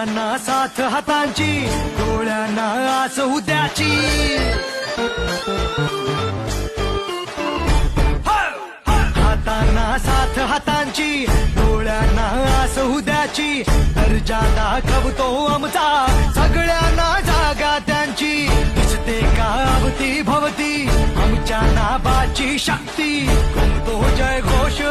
हातांना साथ हातांची, डोळ्यांना आस उद्याची. हातांना साथ हातांची, डोळ्यांना आस उद्याची. दर्जा दाखवतो आमचा सगळ्यांना जागा त्यांची. दिसते का अवती भवती आमच्या नावाची शक्ती. घुमतो जय घोष